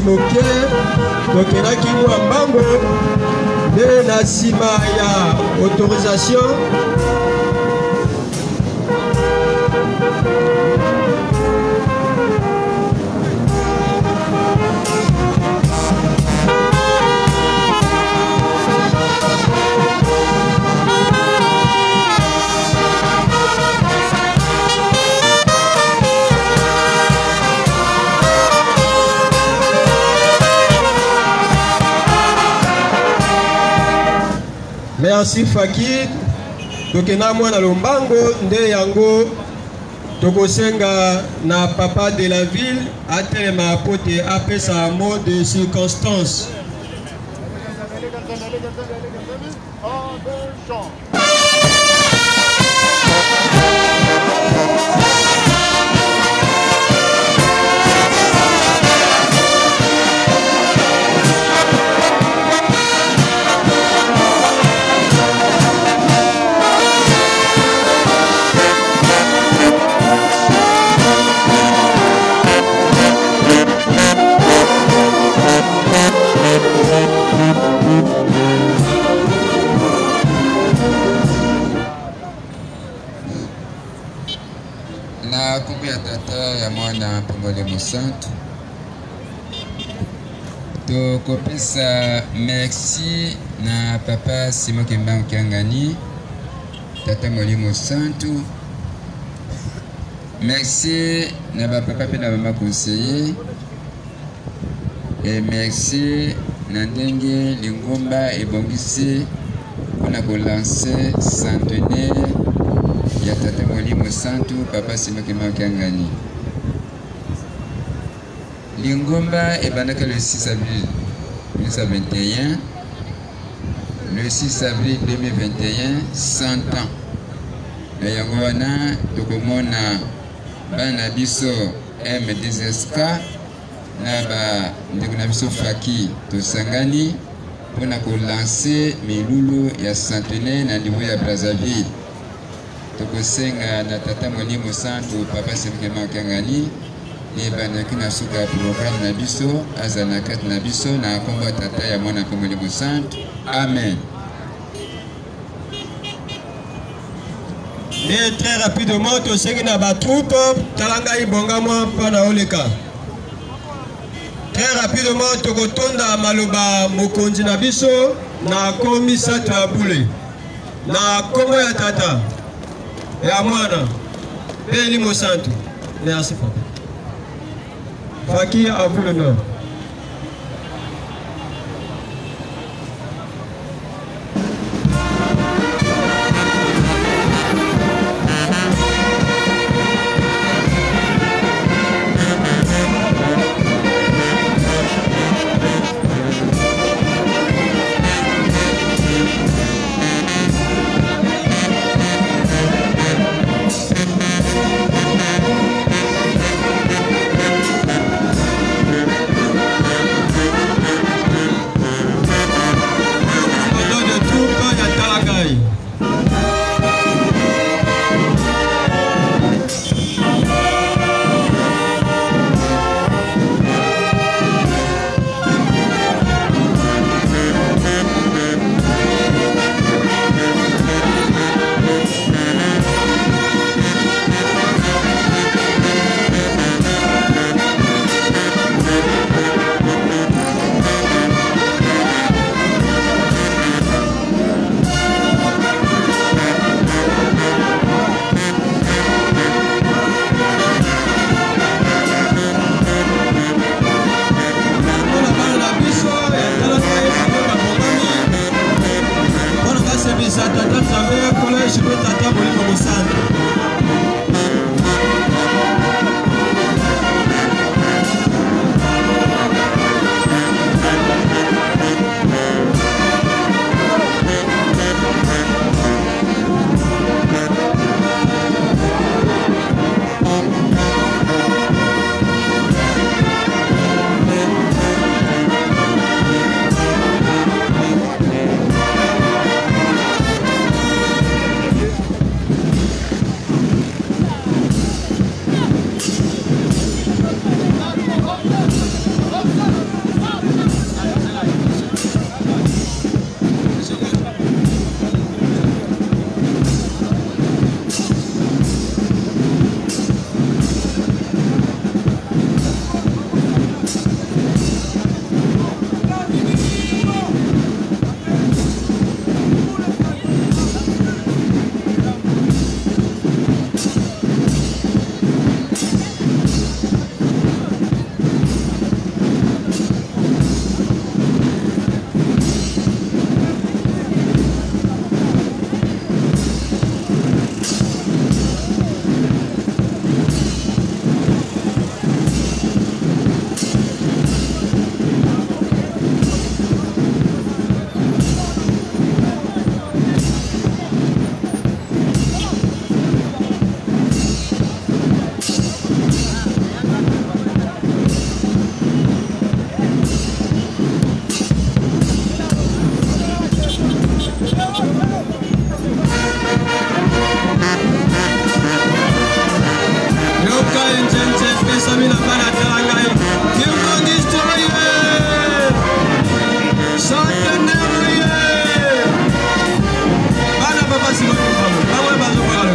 moke tokelaki mwa mbango nde na nsima ya autorisation Merci Fakir. Tokena mwana lombango nde yango tokosenga na papa de la ville atelema apote apesa mot de circonstance. Na kumbu ya tata ya mwana Pongole Musantu tokopesa merci na papa Simon Kimbangu Kiangani tata Mwalimu Musantu. Merci na papa pe na mama conseiller et merci na ndenge Lingomba ebongisi mpona kolancer centenaire ya tata Mwalimu Musantu papa Simon Kimbangu Kiangani. Lingomba ebandaka le 6 avril 1921, le 6 avril 2021, 100 ans. Na yango wana tokomona bana biso M2SK na ba ndeko na biso Faki tosangani mpona kolancer milulu ya centenaire na niveau ya Brazzaville. Tokosenga na tata Mwalimu Musantu papa Simon Kimbangu Kiangani ebandaki na suka ya programme na biso aza na kati na biso na kombo tata ya mwana Mwalimu Musantu. Amen. Et très rapidement, tout ce qui n'a pas troupe, Talanga Ibonga moi pana oleka. Très rapidement, Tokotonda Maloba Mokonzi na biso na komisa tabule. Na kombo ya tata. Ya mwana. Mwalimu Musantu. Merci papa. Fakir à vous l'honneur. Sami na bana talangai. Kimangiste oye. Centenaire oye. Bana papa si bana papa. Bana bazo para le.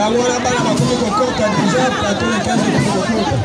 yango wana bana bakomi kokota déjà plateau le 15 ekomi kokota.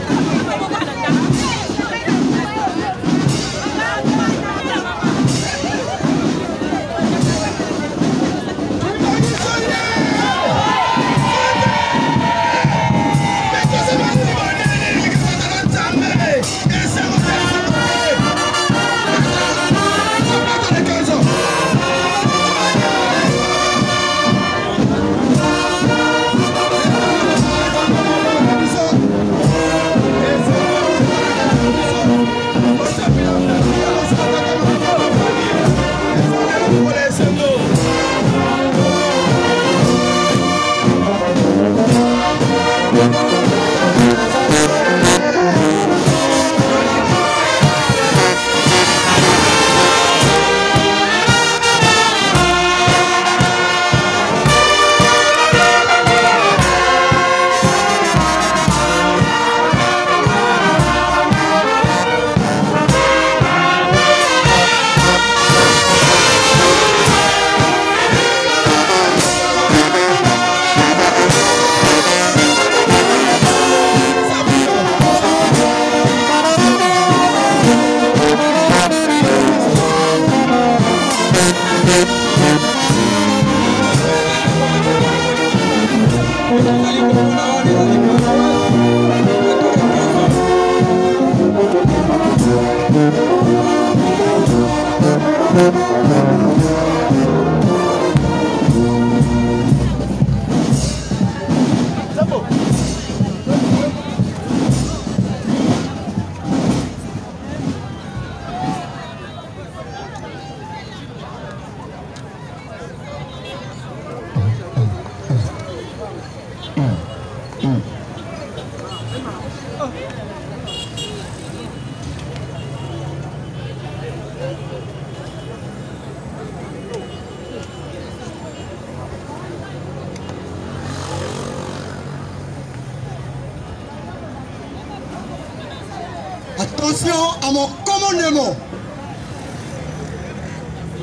Attention à mon commandement.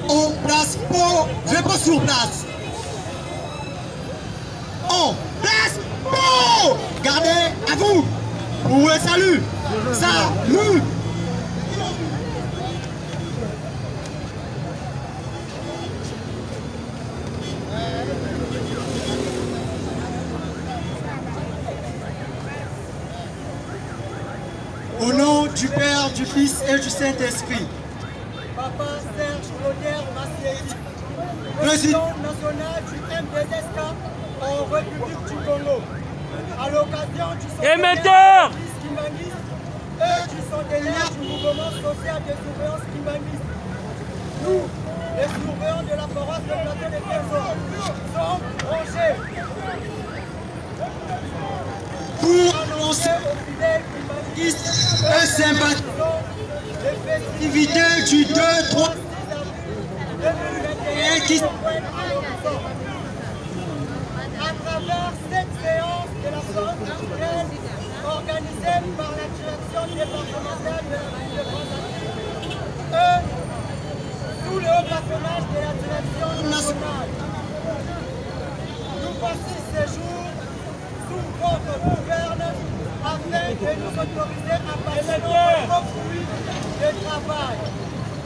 En place pour, je pas sur place. En place pour. Gardez à vous. Pour le salut. Salut. Au nom du Père, du Fils et du Saint-Esprit. Papa Serge Roder Massieri, Président national du MDSK en République du Congo. À l'occasion du émetteur Kimbanguiste et du centenaire du mouvement social de surveillance Kimbanguiste. Nous, les surveillants de la paroisse de Plateau des Personnes, sommes rangés pour annoncer aux fidèles Kimbanguistes et sympathisants les l'activité du 2-3 qui à travers cette séance de la séance culturelle organisée par la direction départementale de la ville de Brazzaville et sous le haut patronage de la direction nationale. Nous voici ces jours sous votre gouverne afin de nous autoriser à passer nos fruits de travail.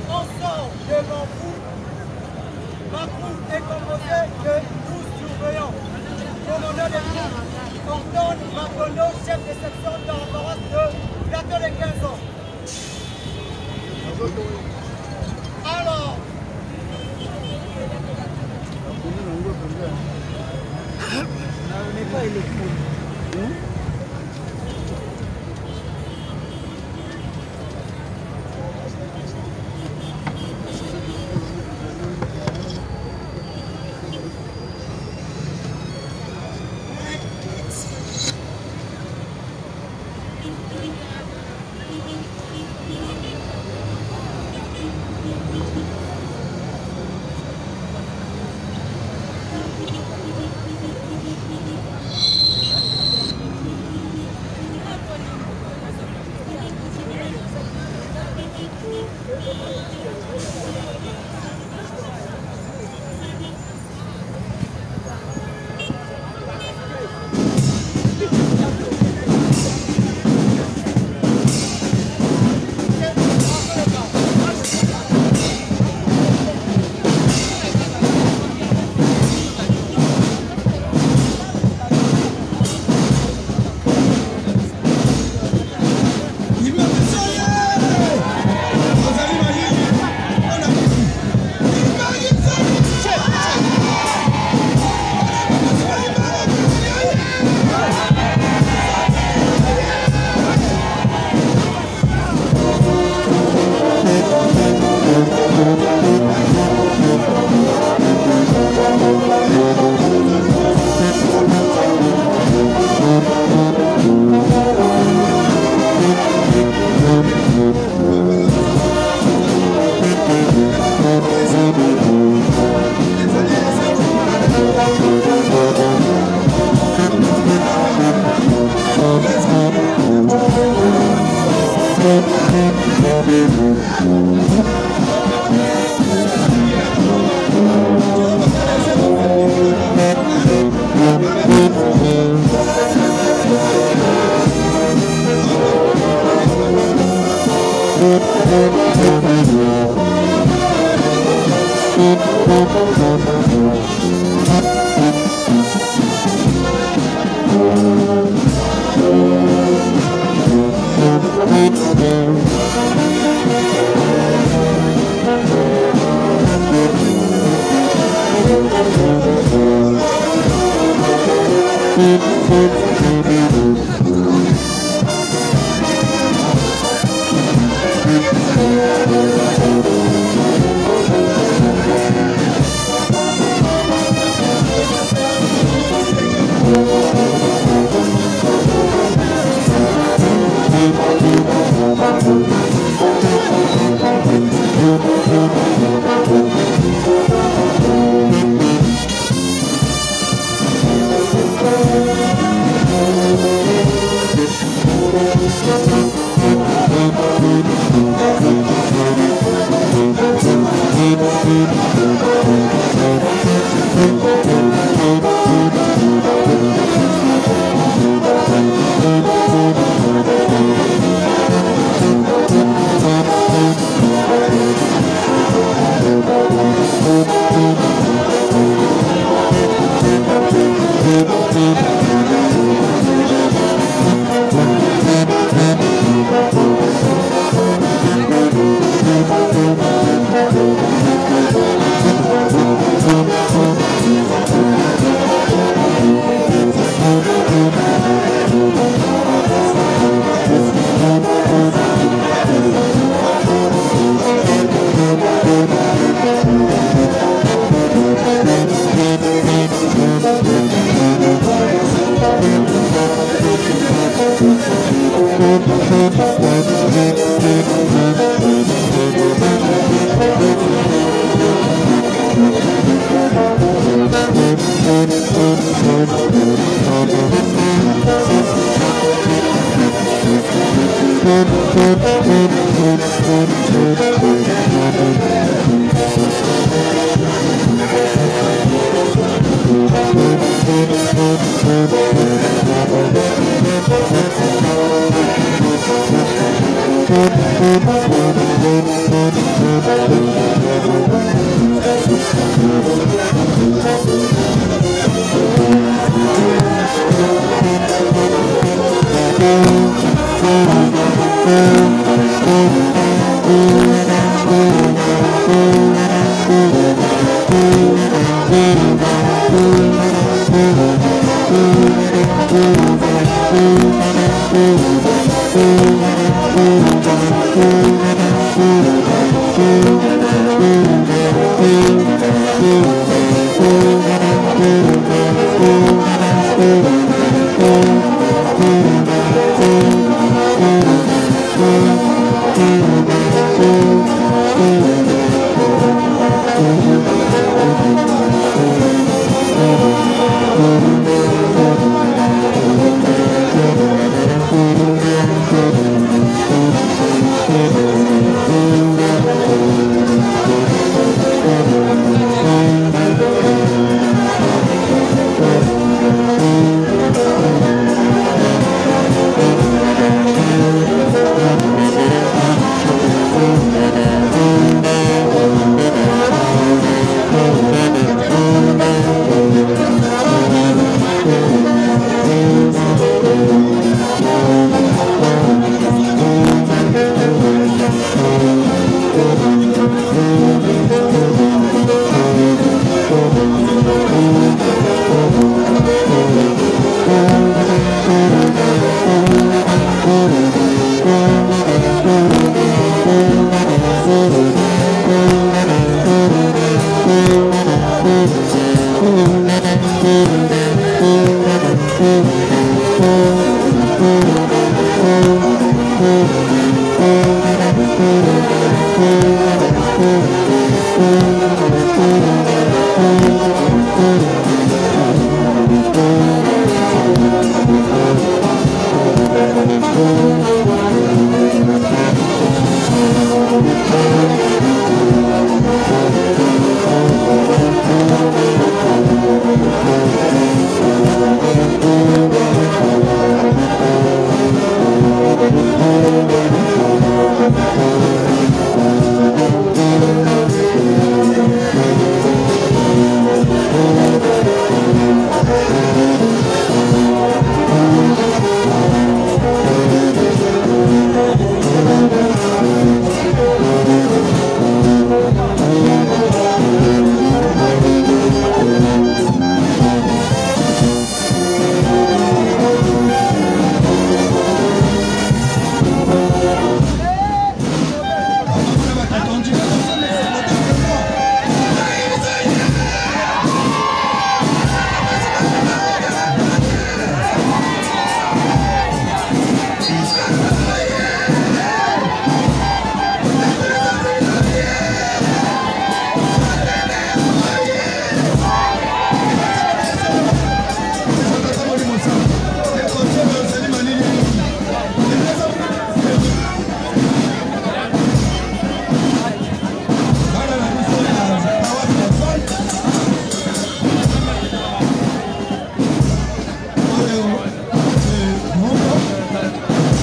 Ensemble devant vous, ma troupe est composée de 12 surveillants. Commandant de troupe, Ordonne Makondo, chef de section dans la paroisse de Plateau de 15 ans. Alors, on n'est pas électrique.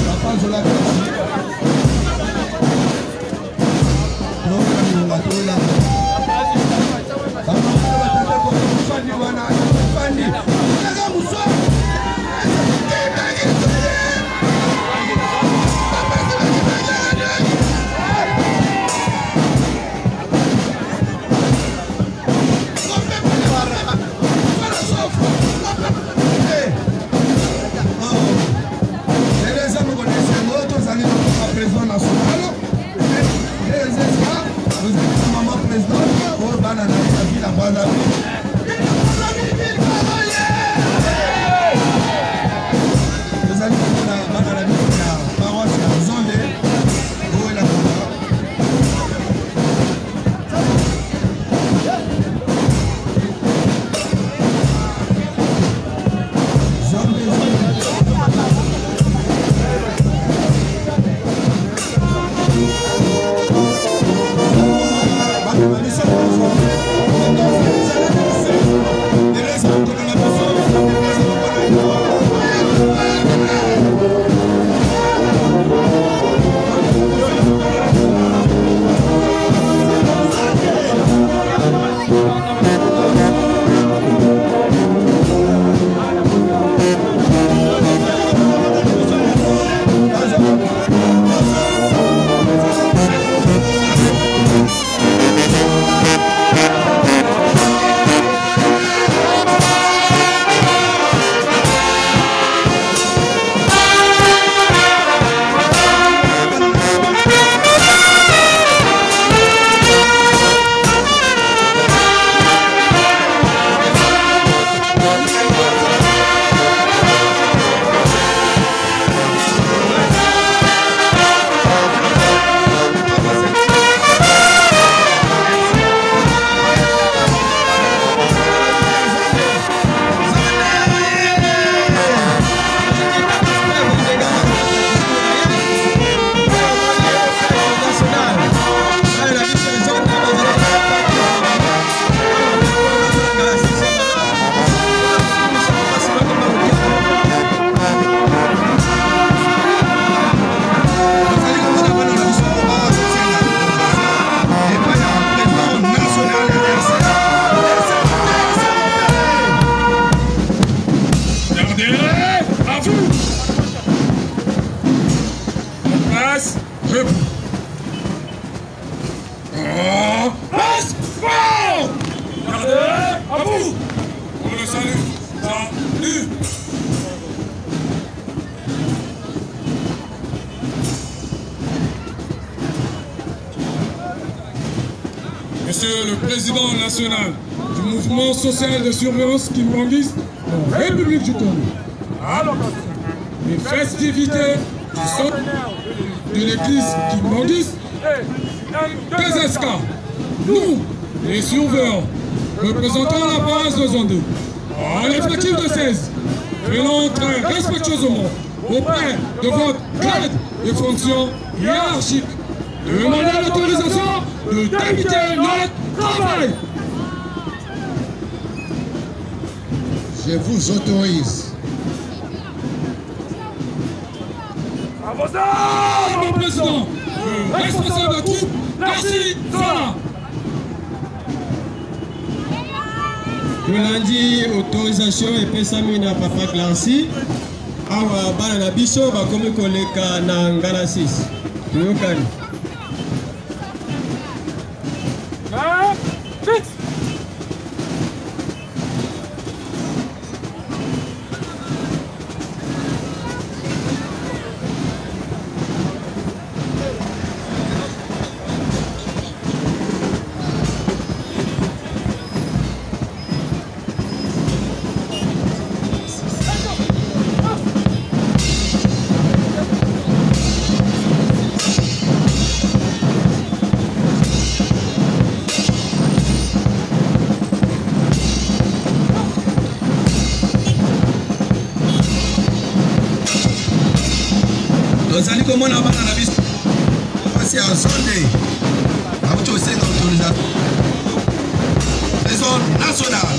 la phase de la classe. Président national, vous êtes maman présidente, au Banana, la ville à Guadeloupe. Vous allez voir la paroisse à Zondé, où est la Monsieur le Président national du mouvement social de surveillance kimbanguiste en République du Congo, les festivités du centre de l'église kimbanguiste PSK, nous, les surveillants, représentant la paroisse de Zondé, en effectif de 16, venons très respectueusement auprès de votre grade et fonctions hiérarchiques, demander l'autorisation de débuter notre travail. Je vous autorise. Mon président, le responsable de troupe, merci, Zola. Lundi, autorisation et pesami na papa Clancy. Awa bana na biso ba komi koleka na ngala 6. Tuyokani. Ozali komona bana na biso pasi à Zondé auto senga autorisation président national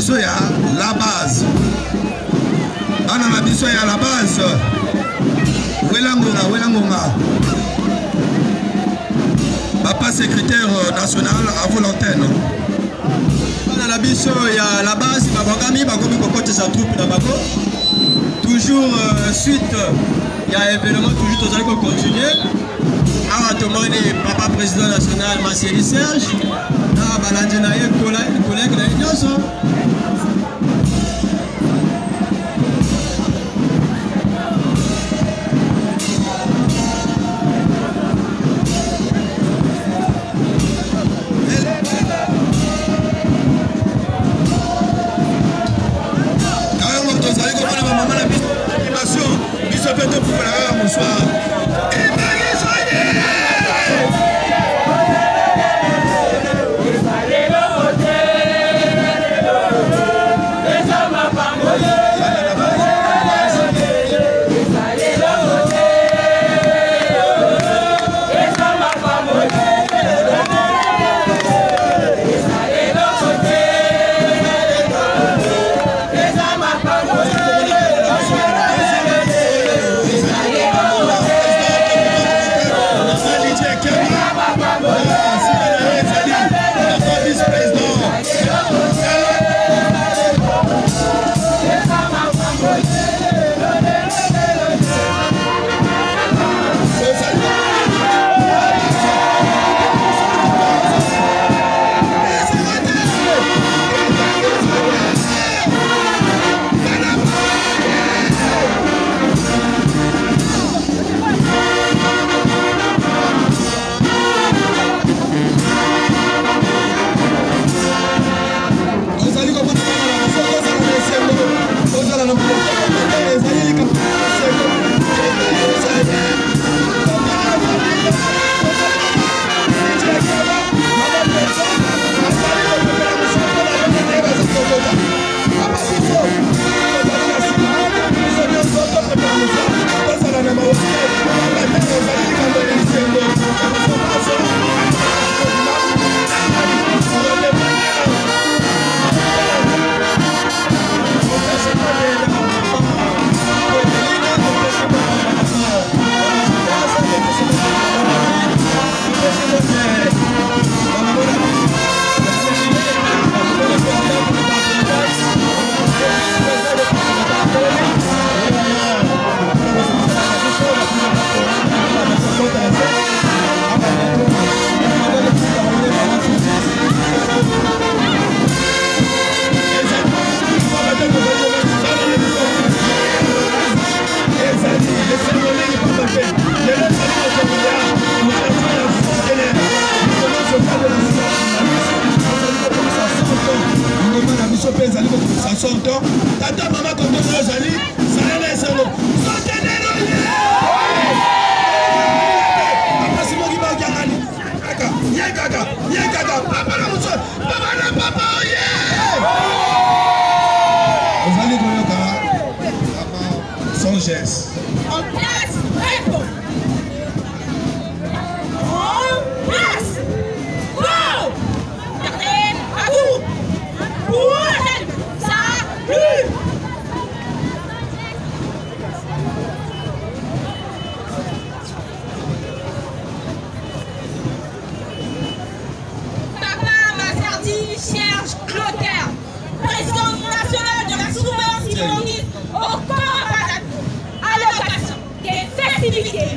biso ya la base. Bana na biso ya la base. Welangonga. Papa secrétaire national à volontaire. Bana na biso ya la base babangami bakomi kokota sa troupe na bako. Toujours suite il y a événement toujours tozali ko continuer. Awa tomoni papa président national Masseli Serge na balandi na ye collègue na nyonso.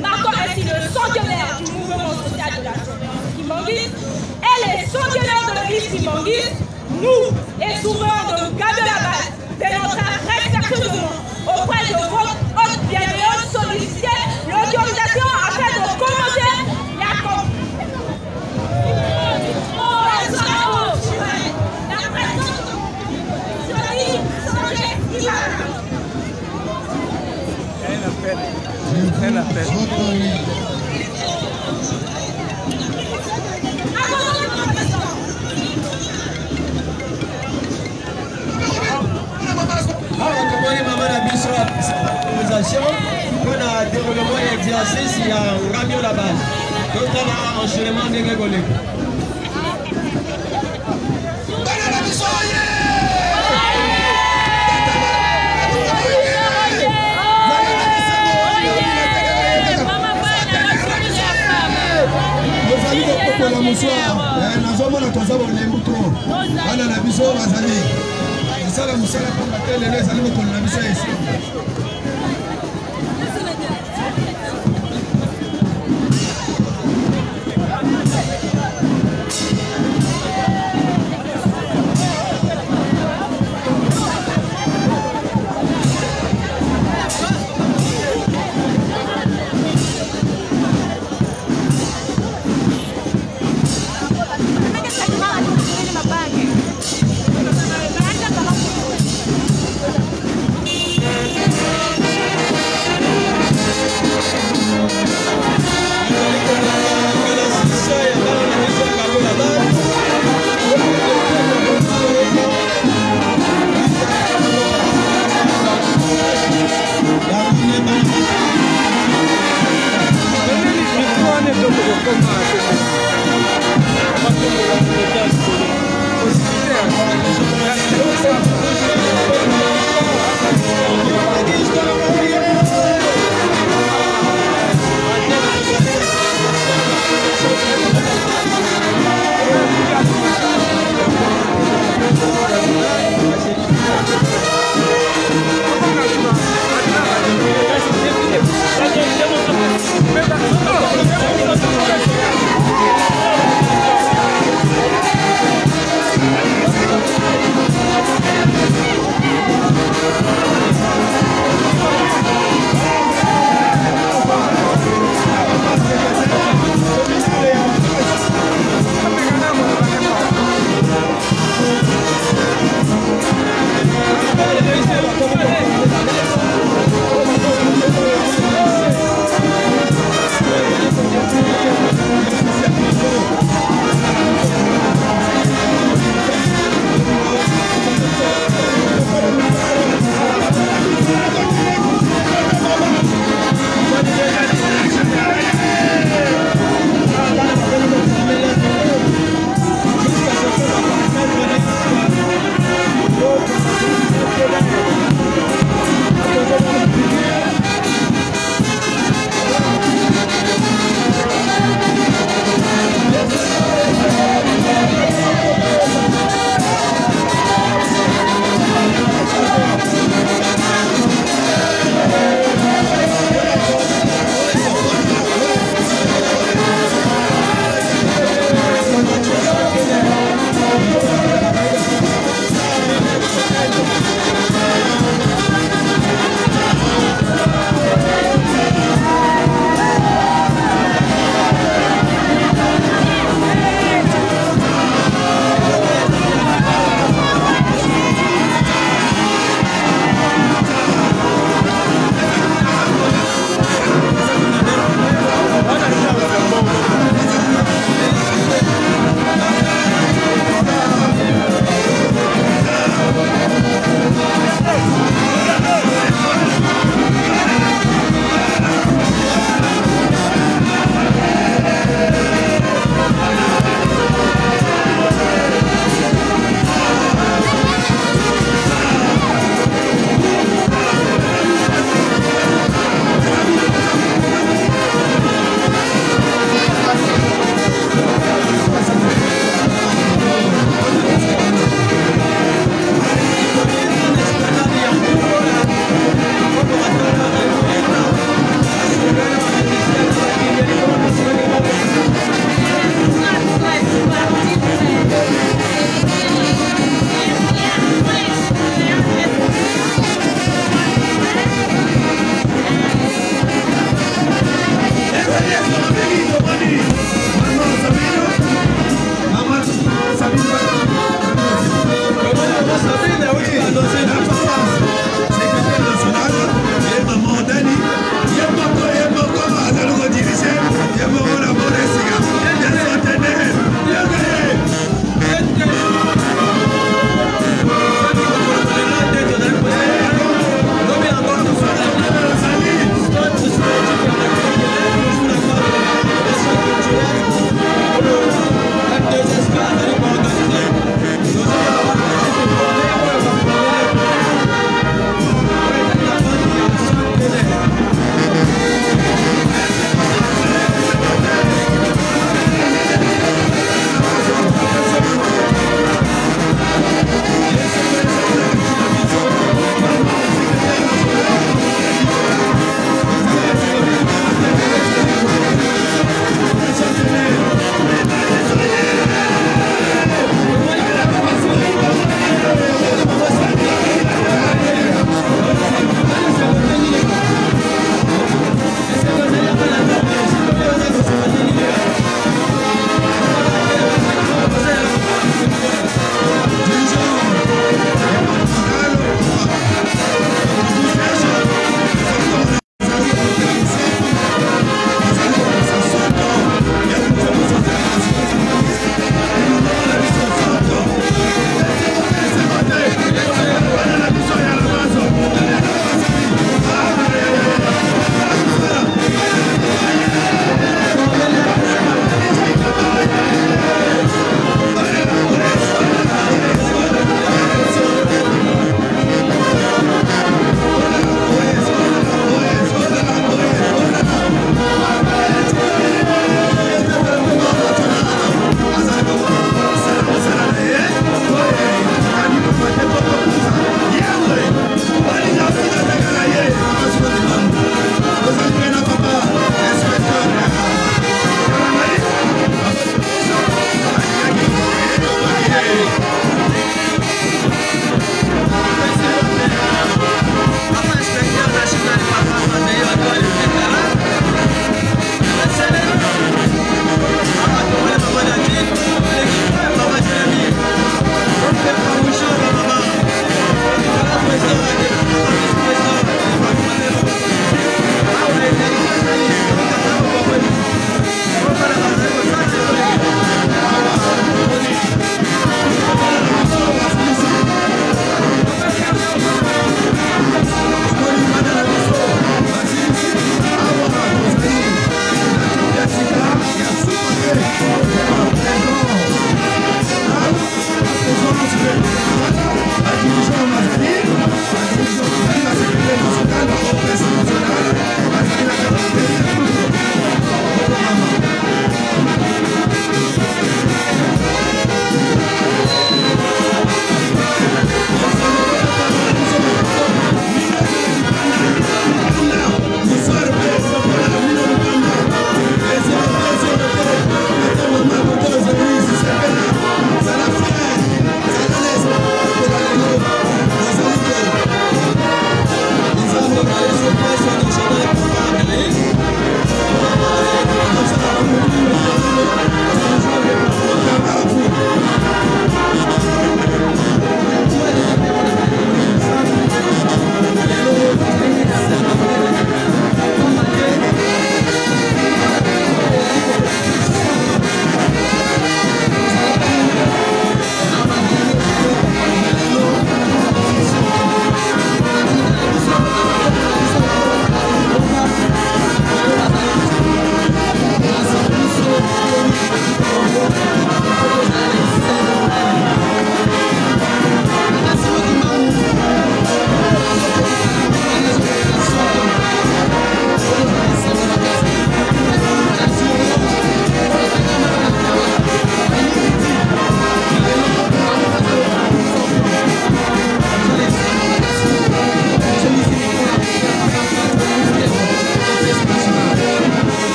Marquant ainsi le centenaire du mouvement social de la surveillance Kimbanguiste et les centenaires de l'église Kimbanguiste, nous, les souverains de Gade de la base, démontrons respectueusement auprès de votre haute bienveillance solliciter l'autorisation afin de commencer la Elle appelle. Maman a bien sur la organisation pour le développement et l'exercice, il y a un camion là-bas. Donc on a un enchaînement de rigolés. embuto bana na biso bazali kosala mosala pamba te lelo ezali mokolo na biso ya esengo. Thank you.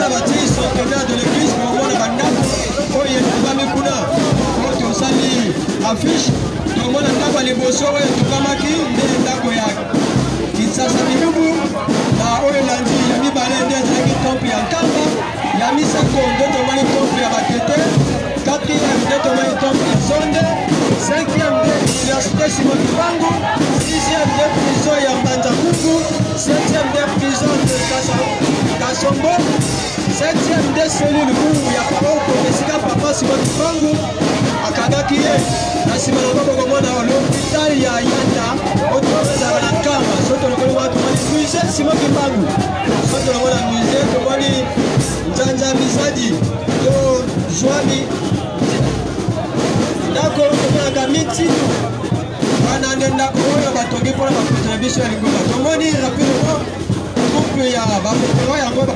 tomona bati centenaire de l'église tomona bandako oyo etongami kuna oyo tosali affiche tomona ndako ya liboso oyo etokamaki nde ndako ya Kinshasa Milubu na oyo elandi ya mibale nde ezalaki temple ya Nkamba ya misako nde tomoni temple ya Batete 4e nde tomoni temple ya Zonde 5e nde université Simon Kibangu 6e nde prison ya Mbanza Kungu 7e nde prison de Kasombo 7e nde cellule Kungu ya Paroko esika papa Simon Kibangu akangaki ye na nsima na moko komona l'hôpital ya Yanda otokozala na Nkamba soto lokoli mwa tomoni musée Simon Kibangu soto lokola musée tomoni Nzanza Misadi to Joami ndako tomonaka mitinu wana nde ndako oyo batongi mpona bapete na biso ya lingomba tomoni rapidement couple ya bapetero yango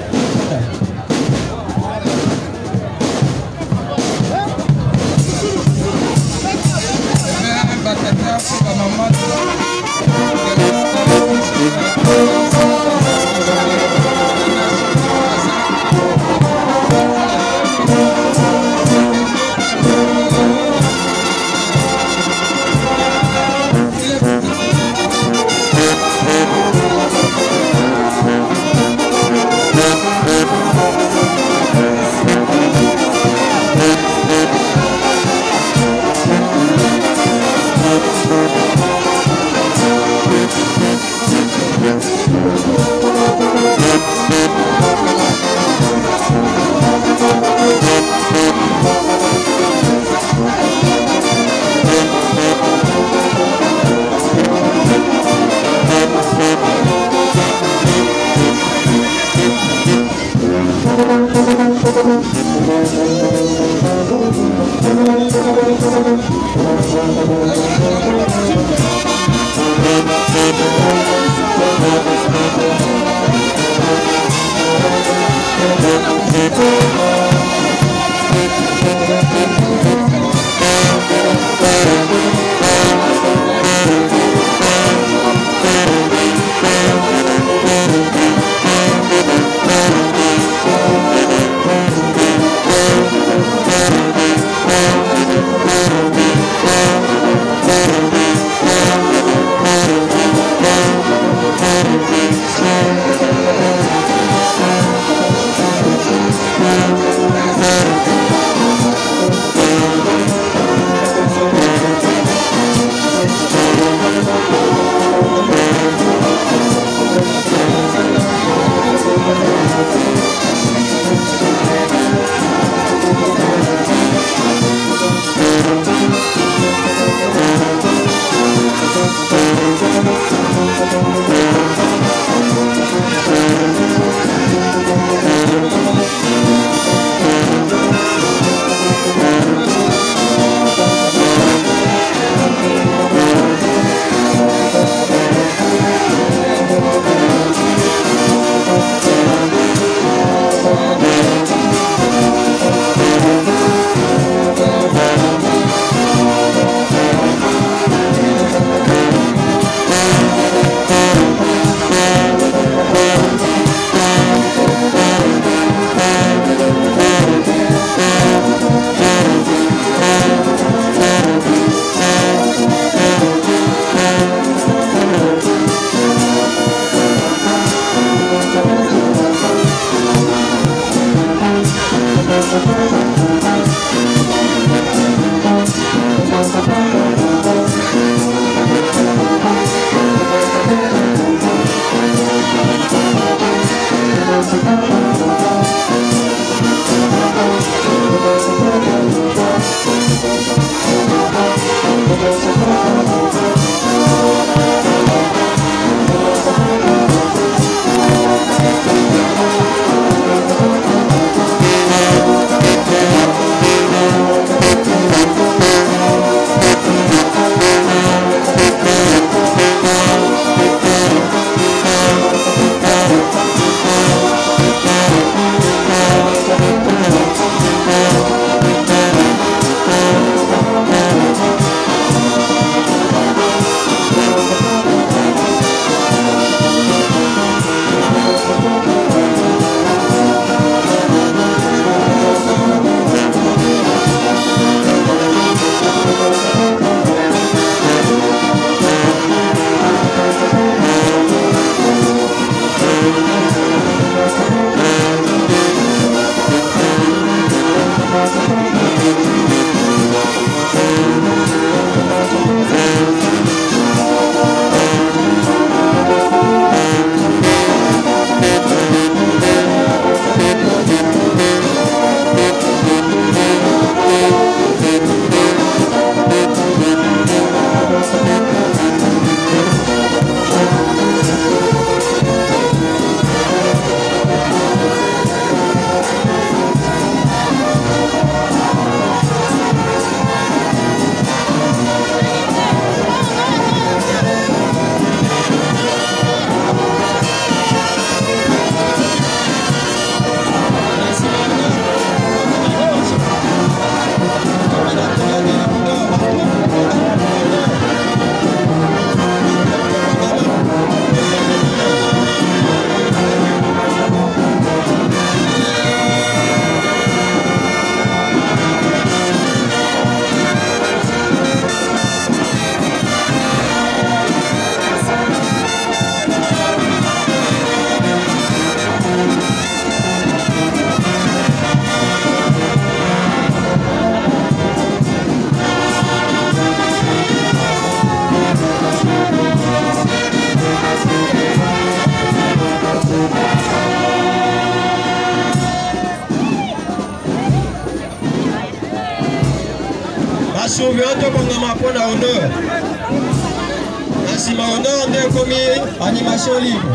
surveillant tokongama mpona honneur. Na nsima honneur nde ekomi animation libre.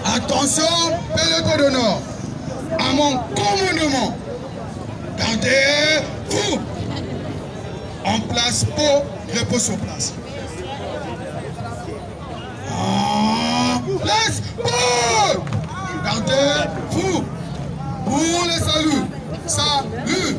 Attention, peloton d'honneur, à mon commandement, gardez-vous. En place pour repos sur place. En place pour gardez-vous. Pour les saluts. Salut.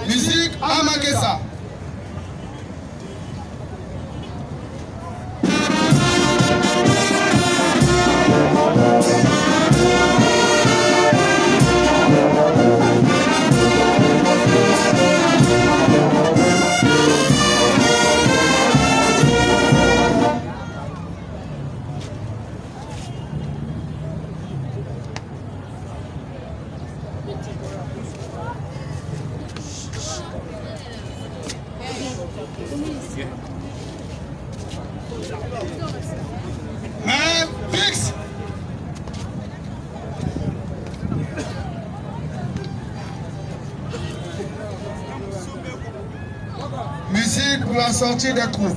Musique à Makessa. Fixe. Musique pour la sortie des troupes.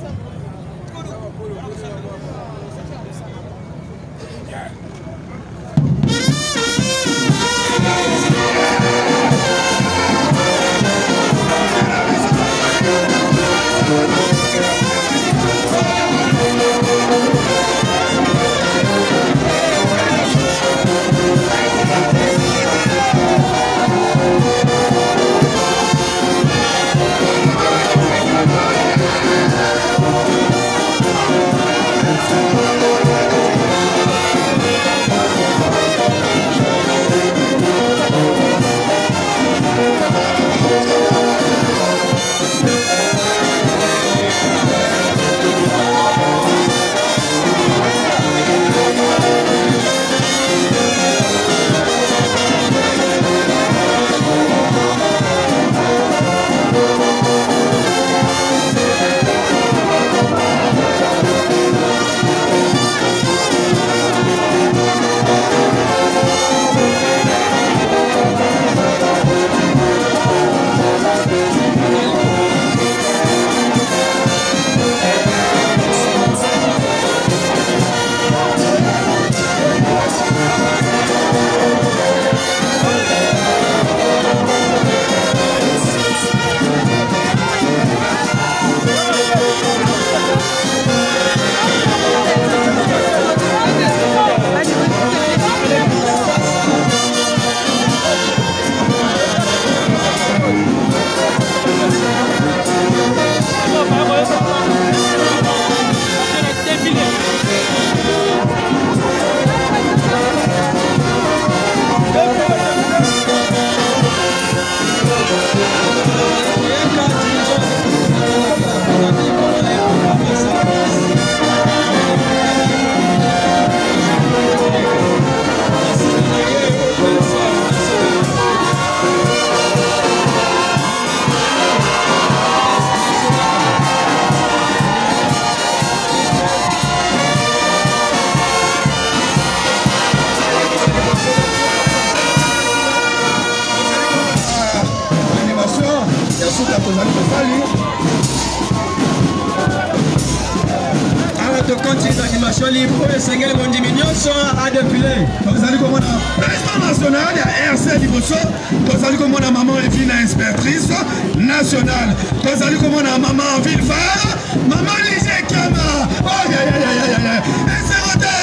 de continuer l'animation libre, c'est que mon diminution a défilé. Vous allez comme on président national, il y a RC Liboso, vous allez comme on a maman et fille inspectrice nationale, vous allez comme on a maman Villefard, maman Lisée Kama, oh ya ya ya ya ya,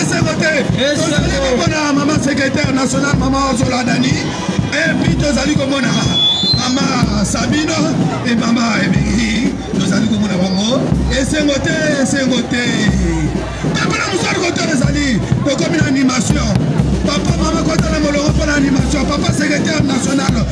c'est voté, vous allez comme on a maman secrétaire nationale, maman Zola Dani, et puis vous allez comme on a maman Sabino et maman Emily, vous allez comme on a maman, et c'est voté. Papa na musali côté les alliés, donc comme une animation. Papa maman côté la molo pour l'animation. Papa secrétaire national.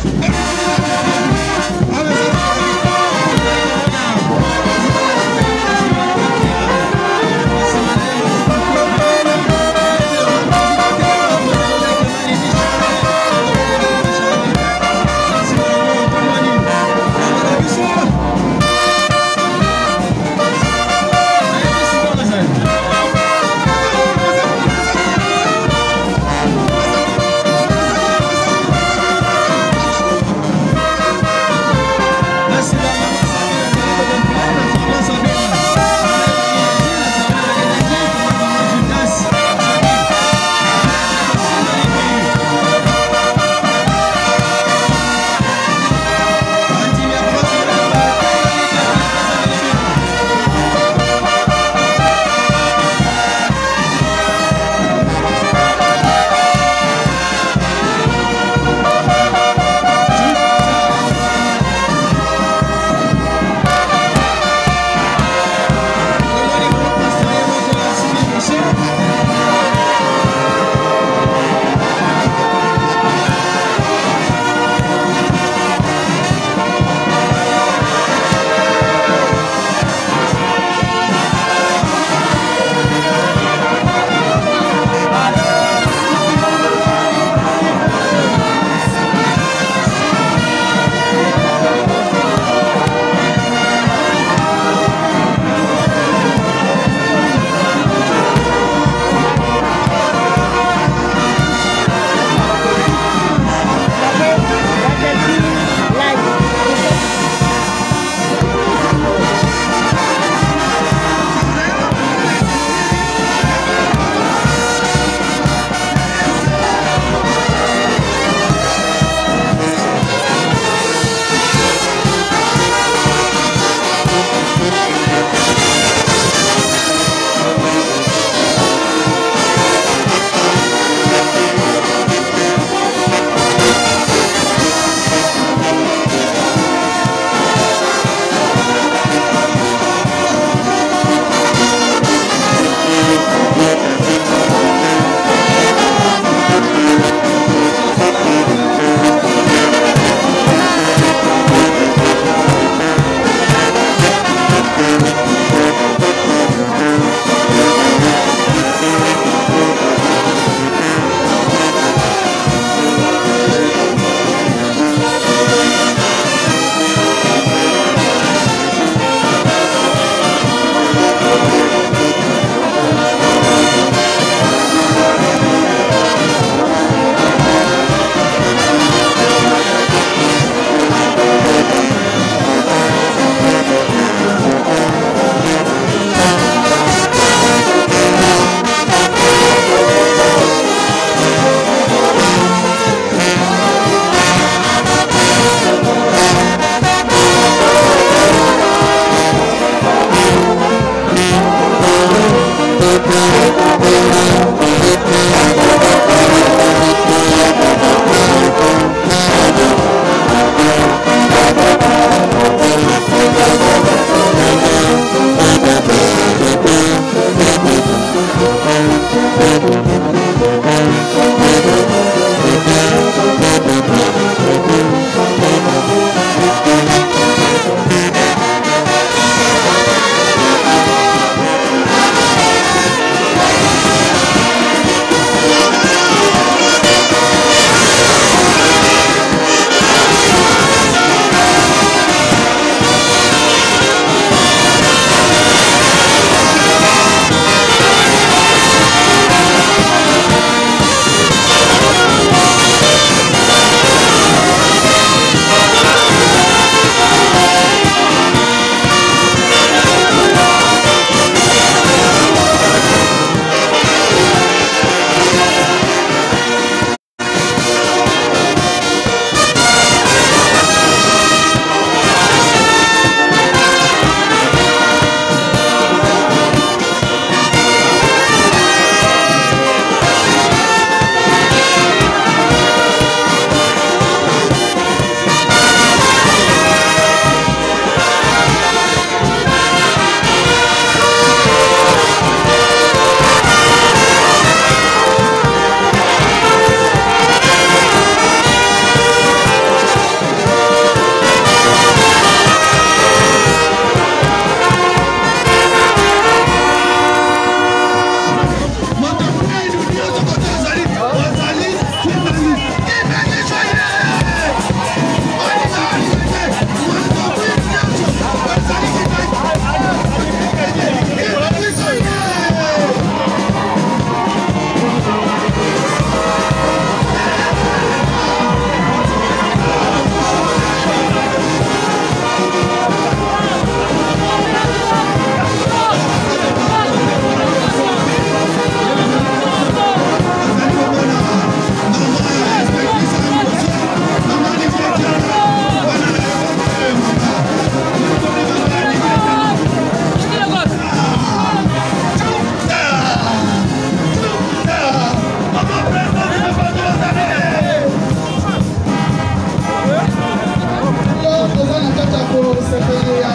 bosepeli ya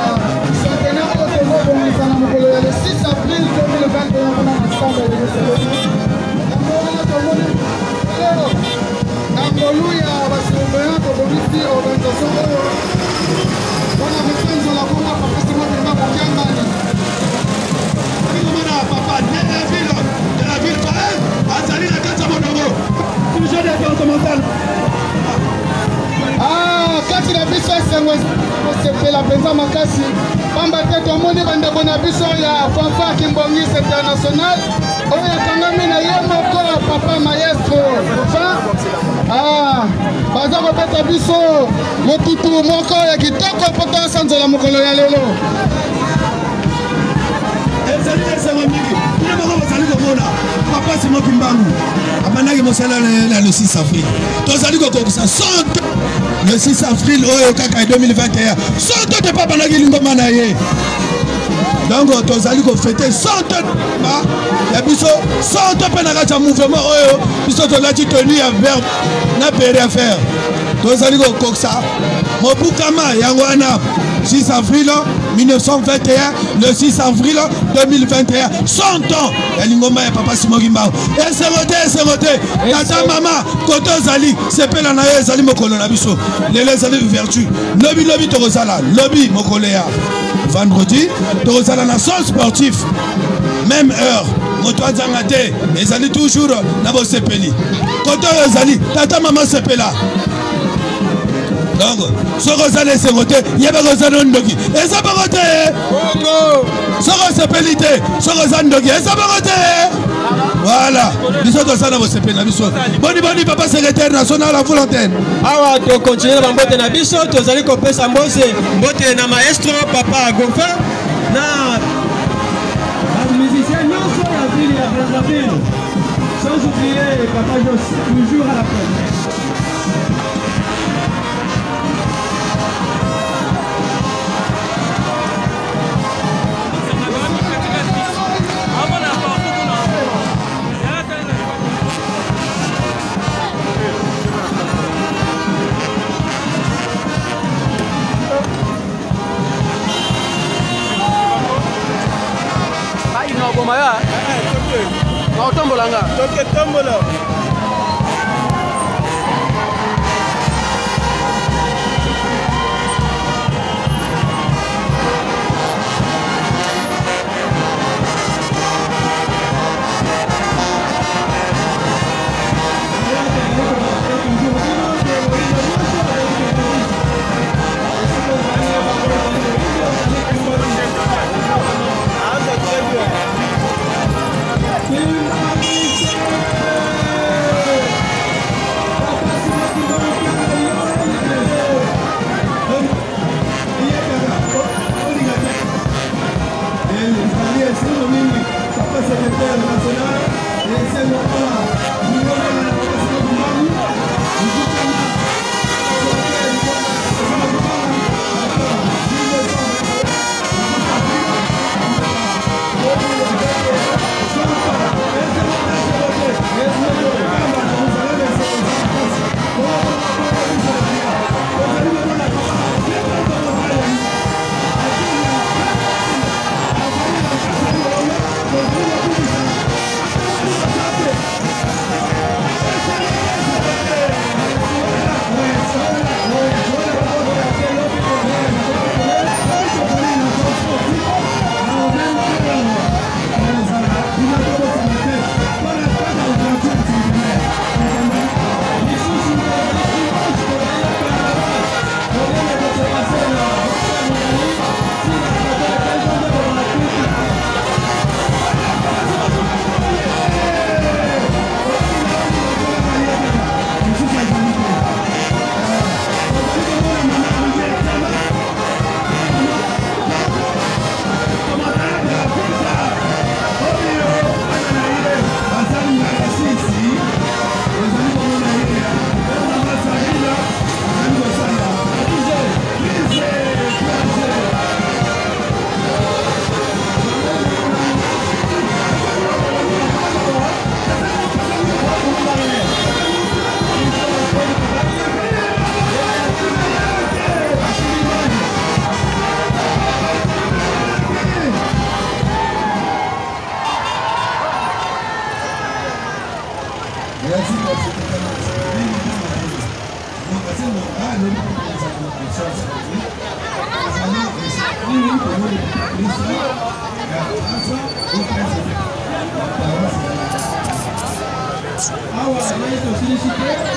centenaire oyo tozobongisa na mokolo ya le 6 avril 2021 mpona makambo ya bosepeli yango wana tomoni lelo na ngolu ya basurveillant tobongisi organisation oyo mpona kosanzola bongo papasimo mpenza kokiangani komona papa de la ville pareil azali na kati ya monongo toujours départemental kati na biso esengo kosepela mpenza makasi pamba te tomoni bandeko na biso ya fanfa kimbongisi international oyo ekangami na ye moko papa maestro baza kobeta biso motutu moko ya kitoko mpo tosanzola mokolo ya lelo ezali esengo mingi bino moko bazali komona papa simoki mbangu abandaki mosala na le 6 avril tozali kokokisa 100 le 6 avril oyo kaka 2021 100 te pa bandaki lingoma na ye donc tozali kofete 100 ya biso 100 mpe na kati ya mouvement oyo biso tolati tenu ya verbe na pere affaire tozali kokokisa mobukama yango wana 6 avril 1921, le 6 avril 2021, 100 ans, ya lingoma ya papa Simoki Mbangu. Esengote, tata mama, koto zali, sepela na ye zali mokolo na biso. Lele zali vertu. Lobi torozala, lobi mokolo ya vendredi, torozala na son sportif. Même heure, moto azanga te, ezali toujours na bo sepeli. Koto zali, tata mama sepela. Donc, ce que c'est voté, il y a pas de ndogi. Et ça va voter. Ce que c'est pénité, ce que c'est ndogi. Et ça va voter. Voilà. Nous sommes ça dans vos CP. Boni, papa secrétaire national à volontaire. Ah, tu continues à m'emboter na biso, tu allez couper sa mbose, mbote na maestro, papa Gonfa, na musicien non sur la ville, la ville. Sans oublier papa Jos, toujours à la fin. Maya, mau tombola nggak? Oke, tombola.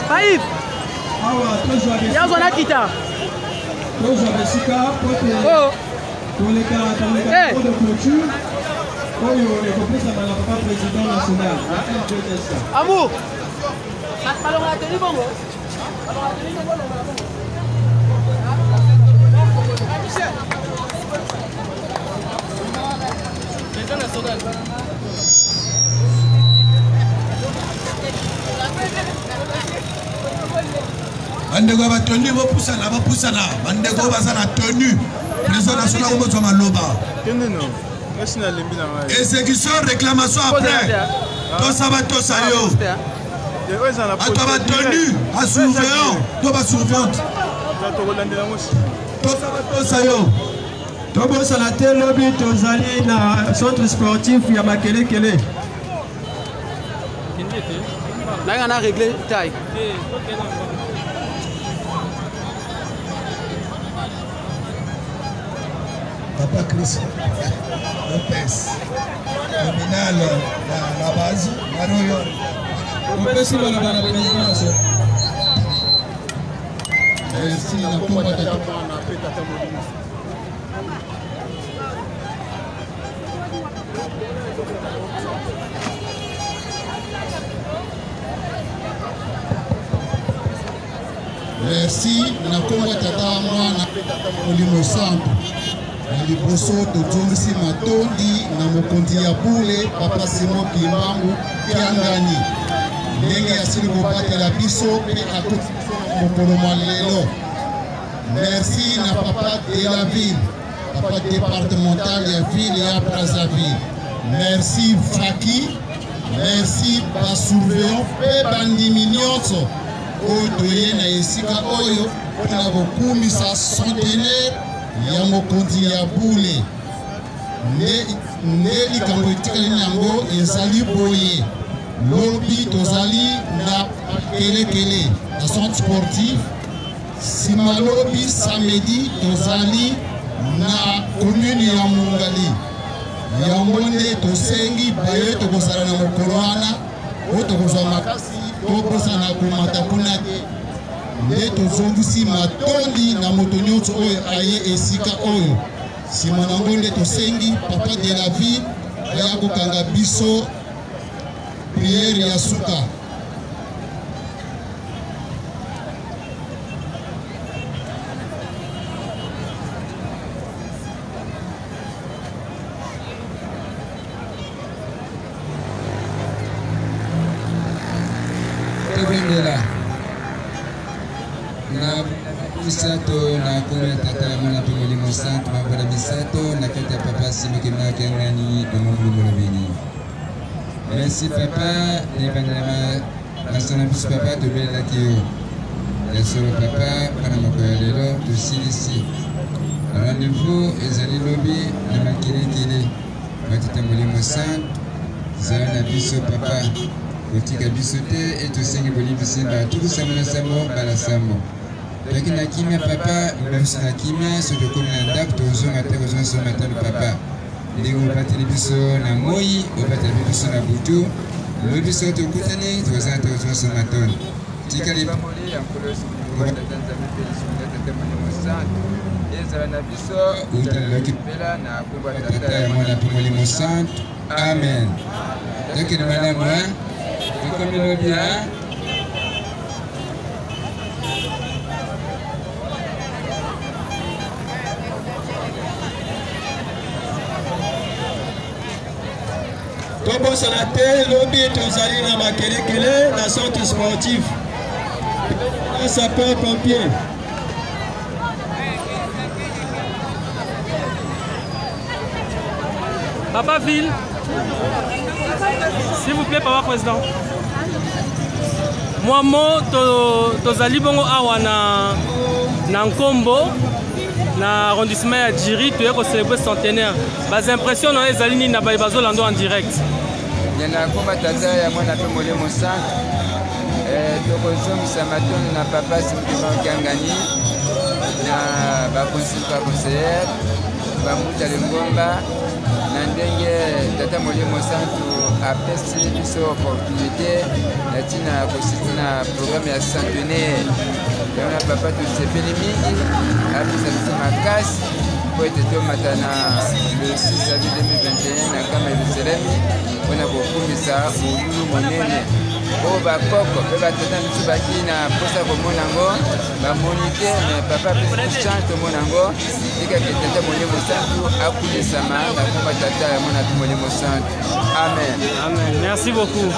Aïe! Yazona kita. Oh! Pour les caractères de clôture, pour le complexe à la président national. Amour! Bandeko va tenue va poussana bandeko va sana tenue président national comme toi maloba et ceux qui sont réclamation après toi ça va toi ça yo à toi va tenue à surveillant toi va surveillante toi ça va toi ça yo toi bon ça la télé lobby tozali na centre sportif ya Makelekele là on a réglé taille. Papa Chris Lopez, nominal la base, Maroyo. Merci à la présidence. Merci à la combattant. Merci na combattant mwana Olimo Sambu. Liboso tozongisi matondi na mokonzi ya bule papa Simon Kimbangu Kiangani ndenge asili kobatela biso mpe akoti mokolo mwa lelo. Merci na papa de la ville, papa départemental ya ville ya Brazzaville. Merci Faki, merci basurveillant mpe bandimi nyonso oyo toye na esika oyo mpona kokumisa centenaire ya mokonzi ya bule nde likambo etikali yango ezali boye lobi tozali na Makelekele na centre sportif sima lobi samedi tozali na commune ya Mongali yango nde tosengi baye tokozala na mokolo wana oyo tokozwa makasi tokosana komata kuna te nde tozongisi matondi na moto nyonso oyo aye esika oyo nsima nango nde tosengi papa de la ville aya kokanga biso priere ya suka. Na misato na kome tata mwana pe Molimo Santu mabora misato na kata papa simiki na kengani na mungu mulubini. Merci papa ne bandama masana bis papa to bela kiyo. Ya solo papa para makoyalelo to silisi. Rendez-vous ezali lobi na Makelekele batita Molimo Santu zana biso papa kotika biso te et to sengi bolibi simba tout samana samo bala samo. Lakini na kimia papa mbamsi na kimia so tokoni na ndako tozonga te kozonga so matano papa ndenge obateli biso na moi obateli biso na butu lobi so tokutani tozonga te kozonga so matano tikali pamoli ya nkolosi kobatanza mpelisonga tete Molimo Santu ezala na biso utaloki pela na kumba tata ya mwana pe Molimo Santu amen. Donc de madame moi comme le bien. Tobo Salate, lobby tozali na Makelekele, na centre sportif. Na sapeur-pompier. Papa Ville, s'il vous plaît, Papa Président. Moi, tozali bongo awa na Nkombo, na arrondissement ya Djiri, tu es pour célébrer centenaire. Bas impression na ezali ni na bazo lando en direct. Yana koma tata ya mwana pe Molimo Santu. Tokozongisa matoni na papa Simon Kiangani na ba conseiller bamuta lingomba na ndenge tata Molimo Santu apesi biso opportunité na tina kositi na programme ya centenaire yango papa tosepeli mingi apesa biso makasi po ete tomata na le 6 avril 2021 na kama Yerusalemi mpona kokumisa molulu monene oyo bakoko mpe batata misu baki na mposa komona yango bamoni te mais papa apesi chance tomona yango tikake tata Molimo Santu akulisama na komba tata yamona tu Molimo Santu. Amen. Amen. Merci beaucoup.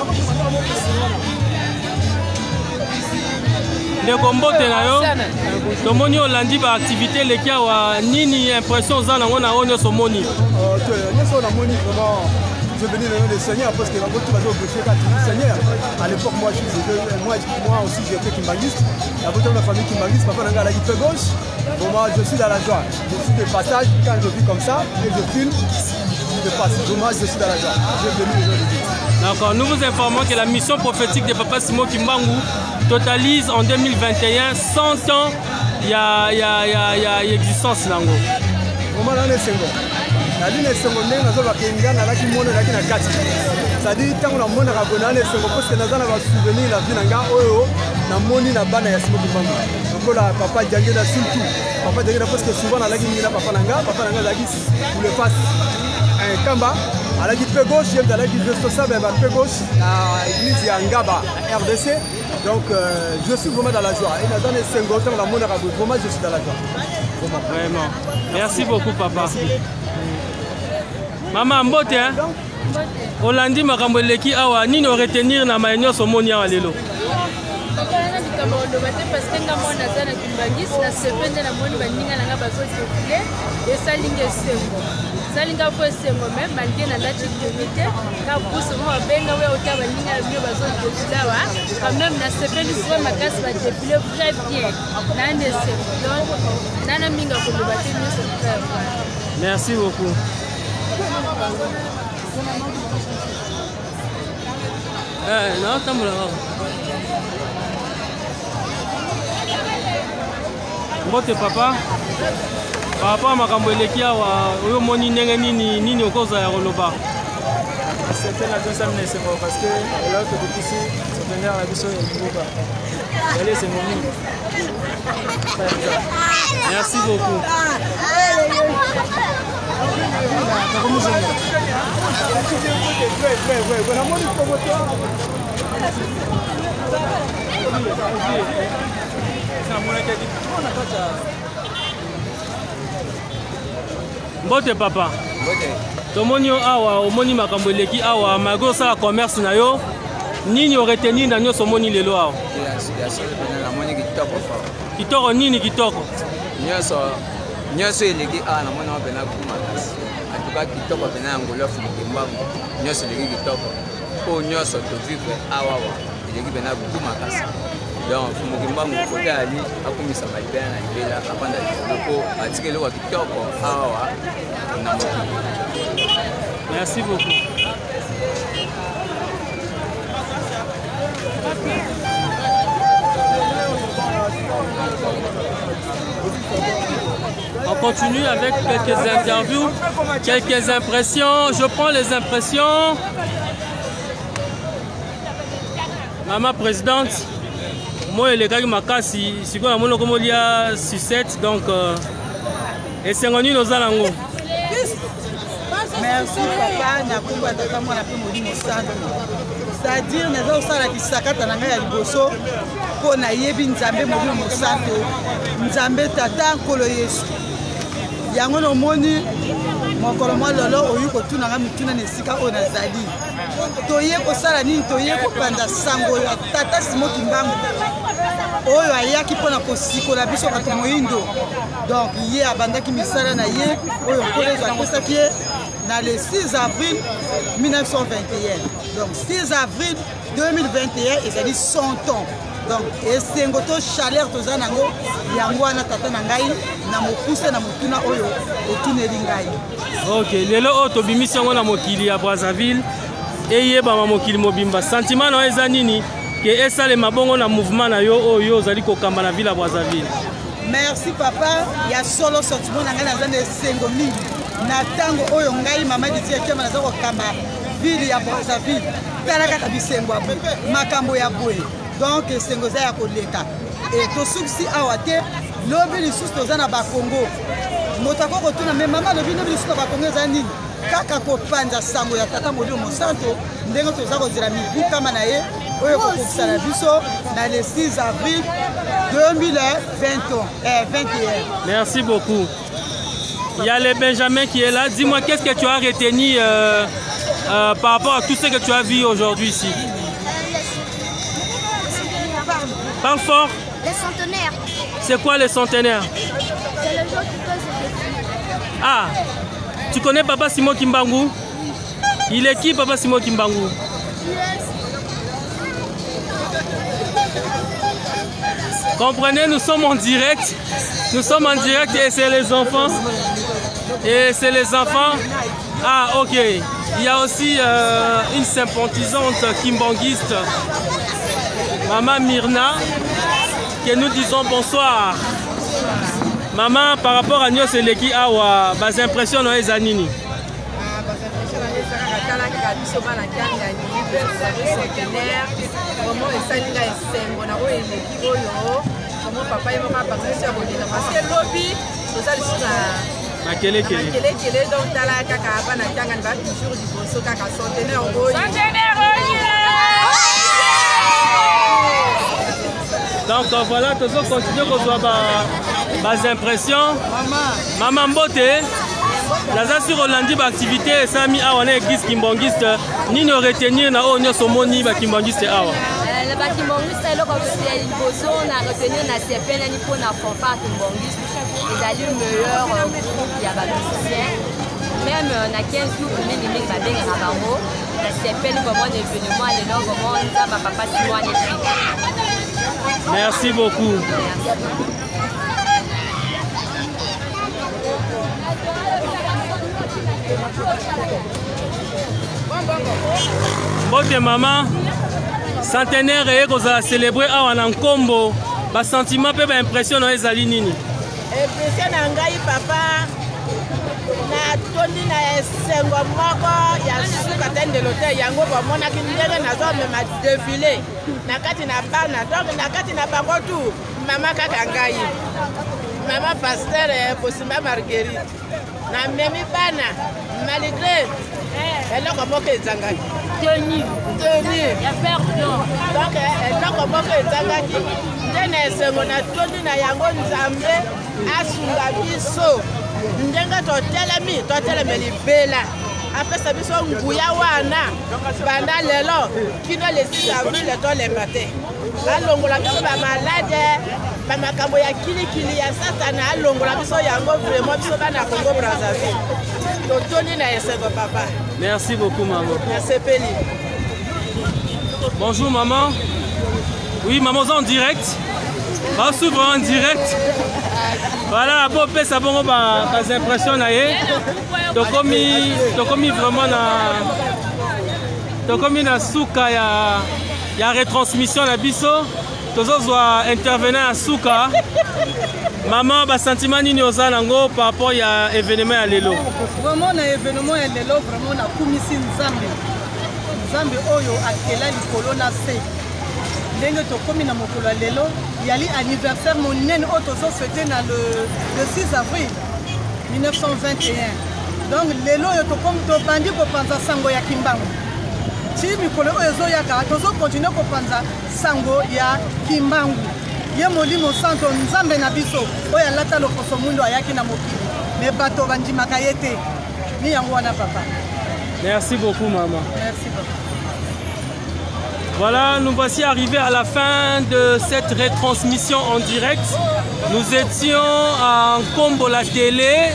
ndeko mbote na yo tomoni olandi baactivité leki awa nini impression oza nango na oyo nyonso omoni nyonso namoni vraiment je venais le nom de Seigneur parce que la voiture va au quand tu Seigneur. À l'époque, moi aussi j'étais kimbangiste. La voiture de la famille kimbangiste, papa n'a la guitare gauche. Bon, moi je suis dans la joie. Je suis de passage quand je vis comme ça et je filme. Je passe. Moi je suis dans la joie. Je venu le nom de Dieu. D'accord, nous vous informons que la mission prophétique de Papa Simon Kimbangu totalise en 2021 100 ans. Il y a existence nango. Vraiment là on est single. La ligne est secondaire, nous avons Kenga, nous avons Mono, nous avons Kati. C'est-à-dire que nous avons Mono, nous avons parce que nous avons souvenir la vie nanga oyo na moni na bana ya Simon Kimbangu. Donc là papa Djangela surtout. Papa Djangela parce que souvent na la gini na papa nanga la gis pour le passe un kamba à la guitare gauche, il y a la guitare responsable à la gauche à l'église Yangaba RDC. Donc je suis vraiment dans la joie. Et dans les 5 ans, la mona vraiment je suis dans la joie. Vraiment. Merci beaucoup papa. Maman mbote hein? Olandi makambo eleki awa nini o retenir na mayenyo somoni awa lelo? Parce que nga mona zana kimbangisi na sepende na moni baninga nanga bazo défilé et ça linge sengo. Ça linga fo sengo même bandie na lati comité ka pousse mo benga we ota baninga na bio bazo défilé wa quand même na sepende so makasi ba défilé très bien. Na ne sengo. Donc nana minga ko le baté ni so très bien. Merci beaucoup. Non, t'as mon mbote papa par rapport à makambo eleki awa oyo moni ndenge nini okoza ya koloba c'était la deuxième année c'est bon parce que là que depuis ici c'est venu à la biso et Mboka allez c'est mon nom. Merci beaucoup. Mbote papa. Tomoni awa omoni makambo eleki awa mago sala commerce na yo nini o retenir na nyoso moni lelo awa. Kitoko nini kitoko? Nyoso eleki awa na mona bena kumakasi. Atuka kitoko bena ngolo fu Kimbangu. Nyoso eleki kitoko. Po nyoso to vivre awa wa. Eleki bena kumakasi. Donc fu Kimbangu kote ali akumisa malibena na ibela apanda loko atikele wa kitoko awa na mokili. Merci beaucoup. On continue avec quelques interviews, quelques impressions. Je prends les impressions. Maman présidente, moi les gars makasi, si quoi mon comme il y a sucette donc et c'est ngoni nos alango. Merci papa na kumba tata mwana pe Molimo Santu. C'est-à-dire naza osala kisakata na ngai ya liboso po na yebi Nzambe Molimo Santu. Nzambe tata nkolo Yesu. Yango no moni mokolo mwa lolo oyi kotuna nga mituna na esika oyo nazali. Toye kosala nini toye kopanda sango ya tata Simon Kimbangu. Oyo ayaki mpona kosikola biso bato moyindo. Donc ye abandaki misala na ye oyo koleza apesaki ye na le 6 avril 1921. Donc 6 avril 2021 ezali 100 ans. Donc esengo to chaleur toza nango yango wana tata na ngai na mokuse na motuna oyo otuneli ngai. OK, lelo oyo tobimisi yango na mokili ya Brazzaville eyebama mokili mobimba. Sentiment na eza nini ke esalema bongo na mouvement na yo oyo ozali kokamba na ville ya Brazzaville? merci papa ya solo sentiment na ngai naza na esengo mingi na ntango oyo ngai mama diti ekema naza kokamba ville ya Brazzaville tala kaka bisengo ya boye makambo ya boye donc esengo eza ya koleka e tosukisi awa te lobi lisusu toza na bakongo moto akokotuna me mama lobi lobi lisusu na bakongo eza nini kaka kopanza sango ya tata Molimo Mosantu ndenge toza kozela mibu kama na ye oyo kokokisa na biso na le 6 avril 2021. Merci beaucoup. Il y a le Benjamin qui est là. Dis-moi, qu'est-ce que tu as retenu par rapport à tout ce que tu as vu aujourd'hui ici? Parle fort. Les centenaires. C'est quoi les centenaires? C'est le jour qui pose le défi. Ah, tu connais Papa Simon Kimbangu? Il est qui Papa Simon Kimbangu? Comprenez, nous sommes en direct. Nous sommes en direct et c'est les enfants. Et c'est les enfants. Ah, ok. Il y a aussi une sympathisante kimbanguiste, Maman Myrna, que nous disons bonsoir. Maman, par rapport à nous, c'est l'équipe Awa, bas impression dans les années. Donc voilà, tous on continue qu'on soit bas impression. Maman Mbote, la sur Rolandi activité ça mis à on est église kimbangiste ni ne retenir na onyo somoni ba kimbangiste awa. Le bakimbangiste est là comme si il bosso on a retenu na CPN ni pour na fanfare kimbangiste. Ils allaient meilleur groupe il y a ba musicien. Même na 15 jours on est limite ba benga na bango. La CPN comme un événement les là comme on ça papa Simon et Merci beaucoup. Bote maman, centenaire et qu'on a célébré à Nkombo, bas sentiment peu impression dans les alinini. Impression ngai papa na tondi na esengo moko ya suka tende l'hôtel yango bomona kindele na zo me ma défilé na kati na bana donc na kati na bango tout mama kaka ngai mama pasteur Posima Marguerite na memi bana malgré eloko moko ezangaki teni ya faire donc eloko moko ezangaki nde na esengo na tondi na yango Nzambe asunga biso ndenga totelemi libela apesa biso nguya wana banda lelo kino le 6 avril tolemba te alongola biso bamalade bamakambo ya kilikili ya satana alongola biso yango vraiment biso bana Congo Brazzaville totoni na esengo papa. Merci beaucoup maman. Merci Peli. Bonjour maman. Oui maman en direct. On s'ouvre en direct. Voilà, pour faire ça bon bas impression na ye. To komi vraiment na suka ya retransmission na biso. Tozo intervenir à suka. Maman ba sentiment nini oza nango par rapport ya événement ya lelo. Vraiment na événement ya lelo vraiment na kumisi Nzambe oyo akela likolo na se. Ndenge tokomi na mokolo ya lelo yali anniversaire monene oyo tozofete na le 6 avril 1921. Donc lelo oyo tobandi kopanza sango ya kimbangu ti mikolo oyo ezoyaka tozokontinue kopanza sango ya kimbangu ye Molimo Mosantu Nzambe na biso oyo alata lokoso mwindo ayaki na mokili me bato bandimaka ye te ni yango wana papa. Merci beaucoup maman. Merci papa. Voilà, nous voici arrivés à la fin de cette retransmission en direct. Nous étions à Nkombo la télé,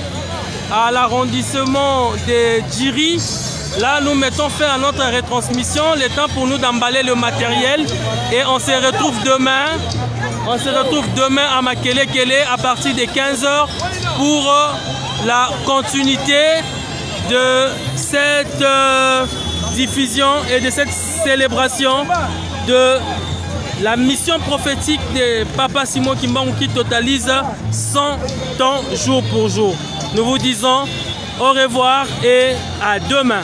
à l'arrondissement de Djiri. Là, nous mettons fin à notre retransmission. Le temps pour nous d'emballer le matériel. Et on se retrouve demain. On se retrouve demain à Makele-Kele à partir de 15h pour la continuité de cette diffusion et de cette célébration de la mission prophétique de Papa Simon Kimbangu qui totalise 100 ans jour pour jour. Nous vous disons au revoir et à demain.